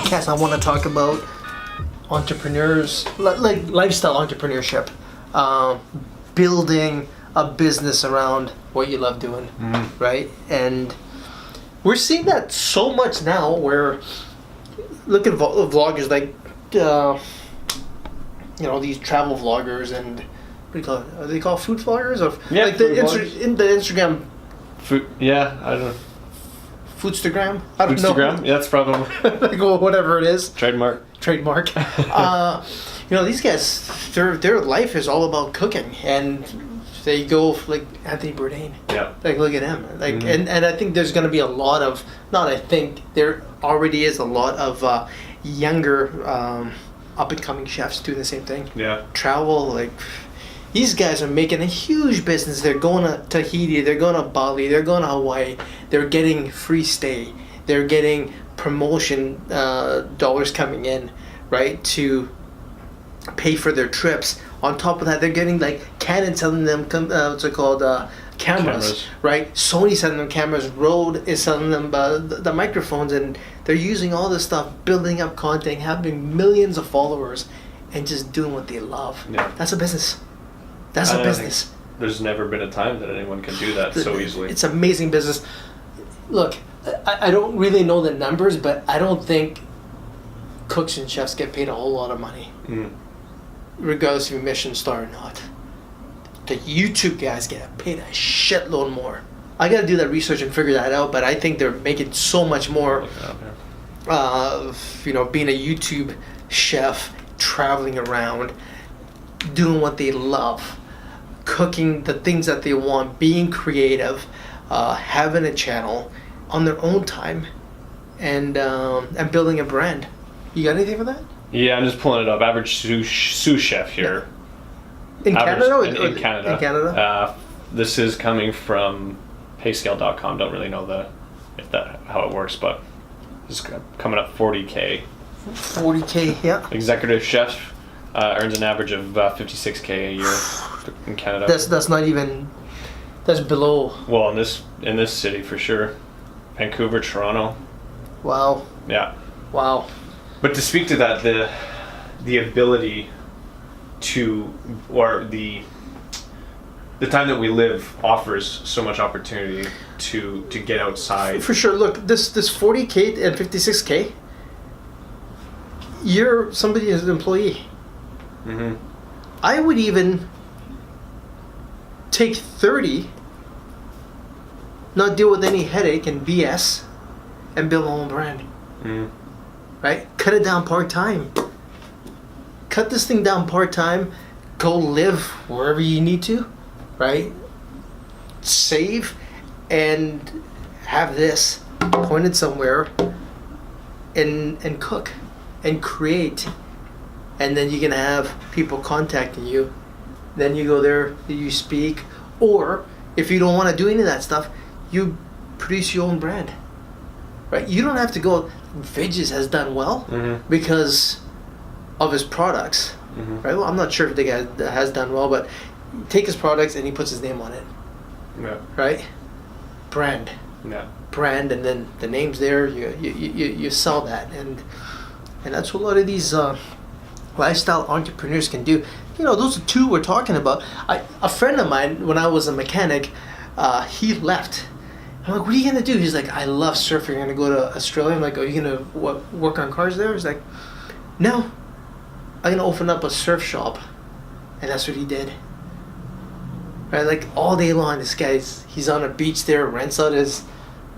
podcast, I want to talk about entrepreneurs, like lifestyle entrepreneurship, building a business around what you love doing, right? And we're seeing that so much now where, look at vloggers like, these travel vloggers and, what do you call it? Are they called food vloggers? Or Yeah, like food in the Instagram. Food, yeah, I don't know. Foodstagram? I don't know. Foodstagram? Yeah, that's probably. Like, well, whatever it is. Trademark. These guys, their life is all about cooking, and they go like Anthony Bourdain. Yeah. Like, look at him. Like, and I think there's going to be a lot of, there already is a lot of younger up and coming chefs doing the same thing. Yeah. Travel, like, these guys are making a huge business. They're going to Tahiti, they're going to Bali, they're going to Hawaii. They're getting free stay. They're getting promotion dollars coming in, right, to pay for their trips. On top of that, they're getting like Canon selling them cameras, right? Sony selling them cameras. Rode is selling them the microphones, and they're using all this stuff, building up content, having millions of followers, and just doing what they love. Yeah. That's a business. That's a business. There's never been a time that anyone can do that so easily. It's amazing business. Look, I don't really know the numbers, but I don't think cooks and chefs get paid a whole lot of money, regardless if you're Michelin star or not. The YouTube guys get paid a shitload more. I got to do that research and figure that out, but I think they're making so much more. Being a YouTube chef, traveling around, doing what they love, cooking the things that they want, being creative, having a channel on their own time, and building a brand. You got anything for that? Yeah, I'm just pulling it up. Average sous chef here. In Canada? In Canada. In Canada? This is coming from payscale.com. Don't really know how it works, but it's coming up 40K. 40K, yeah. Executive chef earns an average of 56K a year in Canada. That's not even. That's below. Well, in this city for sure, Vancouver, Toronto. Wow. Yeah. Wow. But to speak to that, the ability to, or the time that we live offers so much opportunity to get outside. For sure. Look, this 40K and 56K. You're somebody as an employee. Mm-hmm. I would even take 30, not deal with any headache and BS, and build my own brand. Mm. Right? Cut it down part-time. Cut this thing down part-time. Go live wherever you need to. Right? Save and have this pointed somewhere and cook and create. And then you're going to have people contacting you. Then you go there, you speak. Or if you don't want to do any of that stuff, you produce your own brand. Right? You don't have to go. Vidges has done well because of his products. Right? Well, I'm not sure if the guy has done well, but take his products and he puts his name on it. Yeah. Right? Brand. Yeah. Brand, and then the name's there. You sell that, and that's what a lot of these lifestyle entrepreneurs can do. Those are two we're talking about. A friend of mine, when I was a mechanic, he left. I'm like, what are you gonna do? He's like, I love surfing. I'm gonna go to Australia. I'm like, are you gonna work on cars there? He's like, no, I'm gonna open up a surf shop, and that's what he did. Right, like all day long, this guy's he's on a beach there, rents out his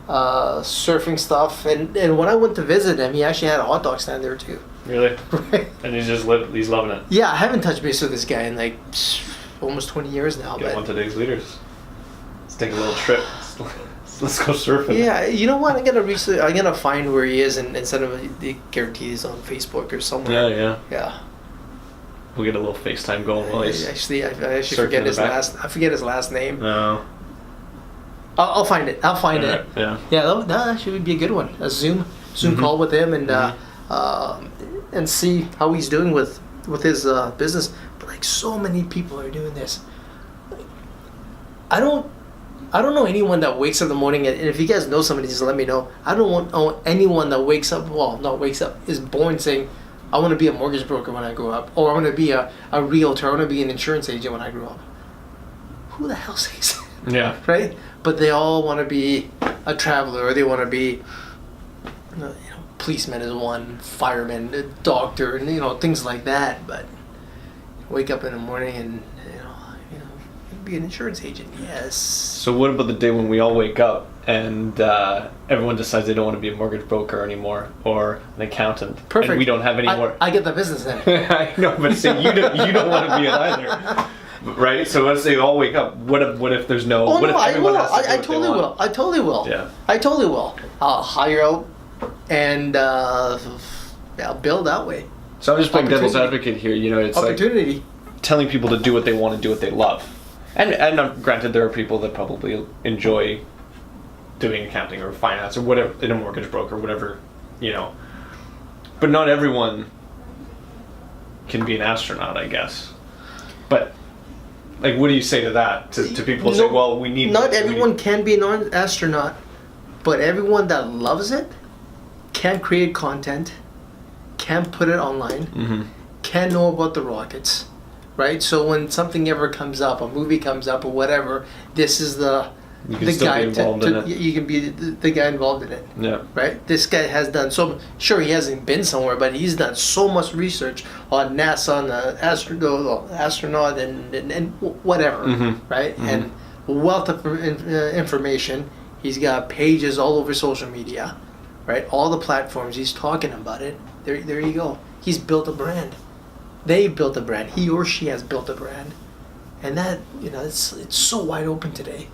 surfing stuff, and when I went to visit him, he actually had a hot dog stand there too. Really? Right. And he's loving it. Yeah, I haven't touched base with this guy in like almost 20 years now. Get one of today's leaders. Let's take a little trip. Let's go surfing. Yeah, you know what? I'm gonna find where he is and send him the guarantees on Facebook or somewhere. Yeah. We'll get a little FaceTime going while he's I forget his last name. No. I'll find it. Yeah. Yeah, that actually would be a good one. A Zoom call with him and see how he's doing with his business. But like so many people are doing this. I don't I don't know anyone that wakes up in the morning, and if you guys know somebody, just let me know. I don't know anyone that wakes up, is born saying, I want to be a mortgage broker when I grow up, or I want to be a realtor, I want to be an insurance agent when I grow up. Who the hell says that? Yeah. Right? But they all want to be a traveler, or they want to be, policeman is one, fireman, a doctor, and things like that. But wake up in the morning and be an insurance agent. Yes. So what about the day when we all wake up and everyone decides they don't want to be a mortgage broker anymore or an accountant? Perfect. And we don't have any more. I get the business then. I know, but say you don't want to be it either. Right? So let's say they all wake up. What if there's no? Oh, what no, if everyone has to do I what totally they want? will. I totally will. Yeah. I totally will. I'll hire out and I'll build that way. So I'm just playing devil's advocate here. It's Opportunity. like telling people to do what they want to do what they love. And granted, there are people that probably enjoy doing accounting or finance or whatever, in a mortgage broker, whatever, But not everyone can be an astronaut, I guess. But, like, what do you say to that? To people who say, well, we need... Not everyone can be an astronaut, but everyone that loves it can create content, can put it online, can know about the rockets. Right, so when something ever comes up, a movie comes up or whatever, this is the guy you can be the guy involved in it. Yeah. Right. This guy has done sure he hasn't been somewhere, but he's done so much research on NASA, on the astronaut, and whatever. Right, and wealth of information. He's got pages all over social media, right? All the platforms. He's talking about it. There you go. He's built a brand. They built a brand. He or she has built a brand, and that it's so wide open today.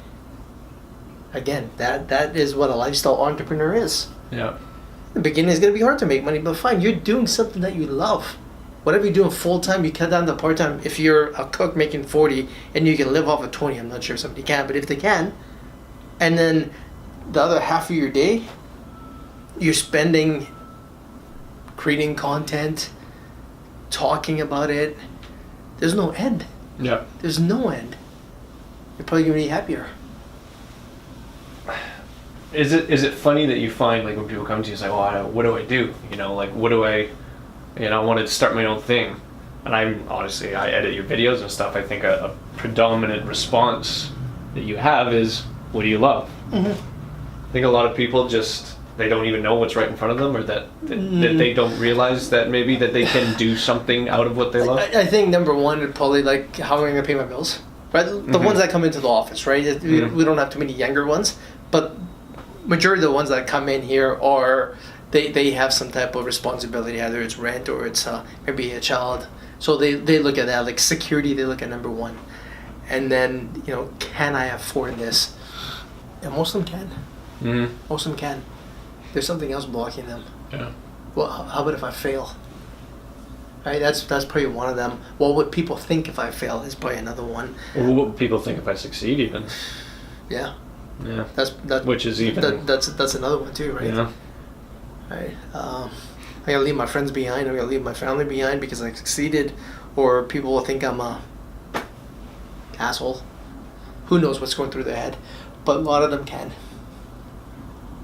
Again, that is what a lifestyle entrepreneur is. Yeah. In the beginning, it's gonna be hard to make money, but fine. You're doing something that you love. Whatever you're doing full time, you cut down to part time. If you're a cook making 40 and you can live off of 20, I'm not sure if somebody can, but if they can, and then the other half of your day, you're spending creating content, talking about it. There's no end. Yeah. There's no end. You're probably gonna be happier. Is it funny that you find, like, when people come to you and say, "Oh, what do I do? What do I want to start my own thing?" And I edit your videos and stuff. I think a predominant response that you have is, "What do you love?" I think a lot of people they don't even know what's right in front of them, or that they don't realize that maybe that they can do something out of what they love. I think number one would probably like how am I going to pay my bills, right? The ones that come into the office, right? We don't have too many younger ones, but majority of the ones that come in here are they have some type of responsibility, either it's rent or it's maybe a child. So they look at that, like security. They look at number one, and then can I afford this? And most of them can. Most of them can. There's something else blocking them. Yeah. Well, how about if I fail? Right, that's probably one of them. Well, what people think if I fail is probably another one. Or what people think if I succeed, even. Yeah. Yeah. Which is even. That's another one too, right? Yeah. Right. I gotta leave my friends behind. I gotta leave my family behind because I succeeded, or people will think I'm a asshole. Who knows what's going through their head? But a lot of them can.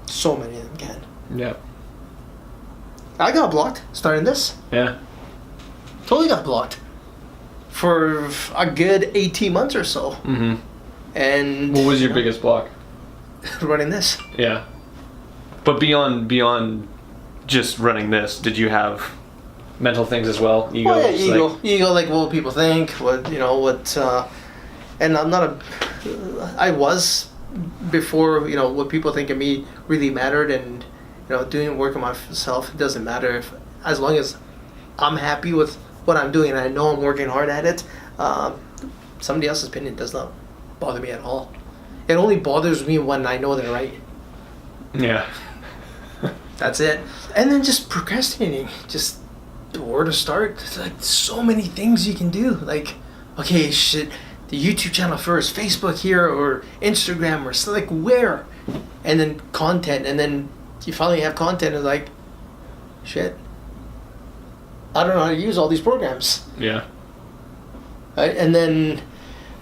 So many of them can. Yeah. I got blocked starting this. Yeah. Totally got blocked for a good 18 months or so. And what was your biggest block? Running this. Yeah. But beyond just running this, did you have mental things as well? Ego. Oh, yeah, ego. Like what people think. What. And I'm not I was before. What people think of me really mattered, and doing work on myself, it doesn't matter as long as I'm happy with what I'm doing and I know I'm working hard at it. Somebody else's opinion does not bother me at all. It only bothers me when I know they're right. Yeah. That's it. And then just procrastinating, just where to start. There's like so many things you can do. Like, okay, shit, the YouTube channel first, Facebook here, or Instagram, or like where, and then content, and then you finally have content. And like, shit, I don't know how to use all these programs. Yeah. Right? And then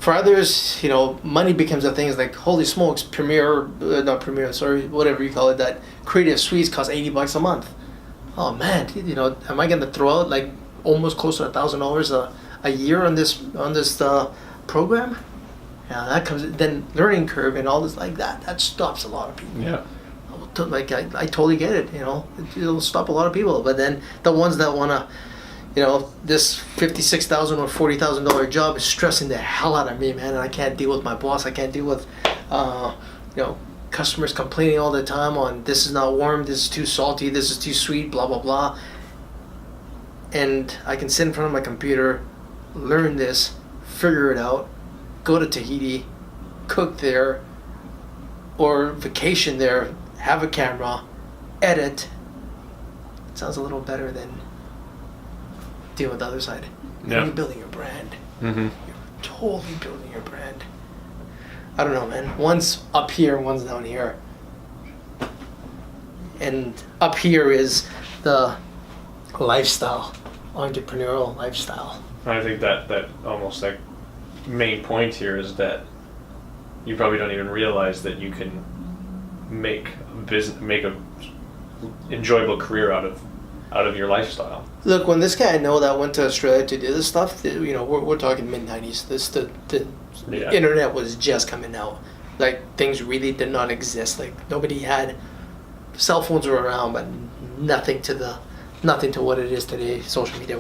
For others, money becomes a thing. It's like, holy smokes, not Premiere, sorry, whatever you call it, that creative suites cost $80 a month. Oh man, am I gonna throw out like almost close to $1,000 a year on this program? Yeah, that comes then learning curve and all this like that. That stops a lot of people. Yeah. Like I totally get it. It'll stop a lot of people. But then the ones that wanna, this $56,000 or $40,000 job is stressing the hell out of me, man. And I can't deal with my boss. I can't deal with, customers complaining all the time on this is not warm, this is too salty, this is too sweet, blah blah blah. And I can sit in front of my computer, learn this, figure it out, go to Tahiti, cook there, or vacation there, have a camera, edit. It sounds a little better than dealing with the other side. Yeah. You're building your brand. Mm-hmm. You're totally building your brand. I don't know, man. One's up here, one's down here. And up here is the lifestyle, entrepreneurial lifestyle. I think that almost like main point here is that you probably don't even realize that you can make a enjoyable career out of your lifestyle. Look, when this guy I know that went to Australia to do this stuff, we're talking mid-90s. The internet was just coming out. Like, things really did not exist. Like, nobody had, cell phones were around, but nothing to what it is today. Social media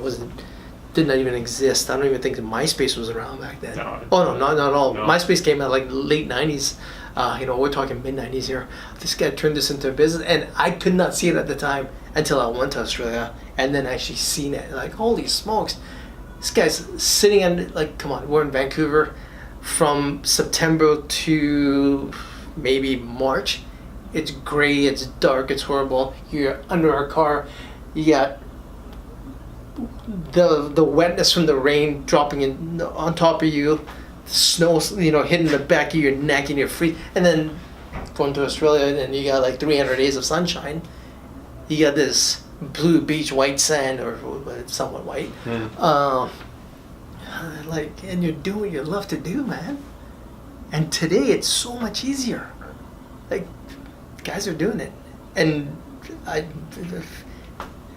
did not even exist. I don't even think MySpace was around back then. No. Oh no, not at all. No. MySpace came out like late 90s. We're talking mid 90s here. This guy turned this into a business, and I could not see it at the time until I went to Australia and then actually seen it. Like, holy smokes, this guy's sitting on, like, come on, we're in Vancouver from September to maybe March. It's gray, it's dark, it's horrible. You're under a car, you got the wetness from the rain dropping in on top of you, snow hitting the back of your neck, and you're free. And then going to Australia, and you got like 300 days of sunshine. You got this blue beach, white sand, or somewhat white. And you're doing what you love to do, man. And today it's so much easier. Like, guys are doing it. And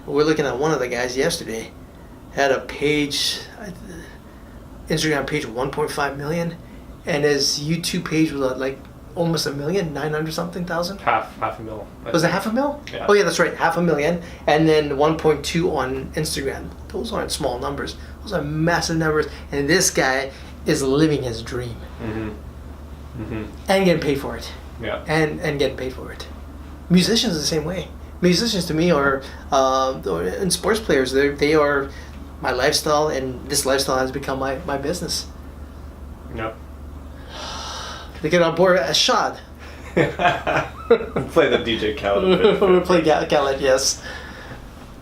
we're looking at one of the guys yesterday, had a page, Instagram page, 1.5 million, and his YouTube page was like almost 1 million, 900 something thousand. Half a mil. Was it half a mil? Yeah. Oh yeah, that's right, 500,000, and then 1.2 on Instagram. Those aren't small numbers. Those are massive numbers, and this guy is living his dream. Mm-hmm. Mm-hmm. And getting paid for it. Yeah. And getting paid for it. Musicians are the same way. Musicians to me are, and sports players, they are my lifestyle, and this lifestyle has become my business. Yep. They get on board a shot. Play the DJ Khaled bit. We'll play Khaled, yes.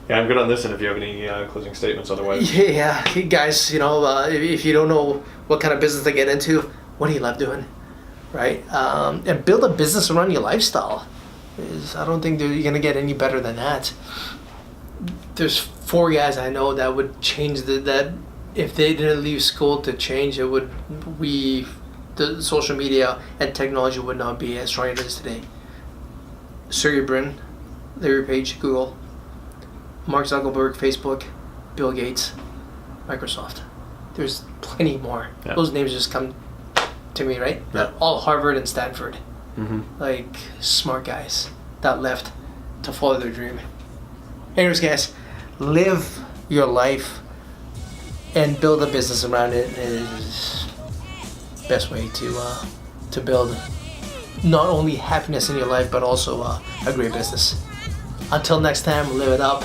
Yeah, I'm good on this, and if you have any closing statements otherwise. Yeah, hey guys, if you don't know what kind of business to get into, what do you love doing, right? And build a business around your lifestyle. I don't think you're going to get any better than that. There's 4 guys I know that would change that if they didn't leave school to change, the social media and technology would not be as strong as it is today. Sergey Brin, Larry Page, Google, Mark Zuckerberg, Facebook, Bill Gates, Microsoft. There's plenty more. Yeah. Those names just come to me, right? Yeah. All Harvard and Stanford. Mm-hmm. Like, smart guys that left to follow their dream. Anyways, guys, live your life and build a business around it is the best way to build not only happiness in your life, but also a great business. Until next time, live it up.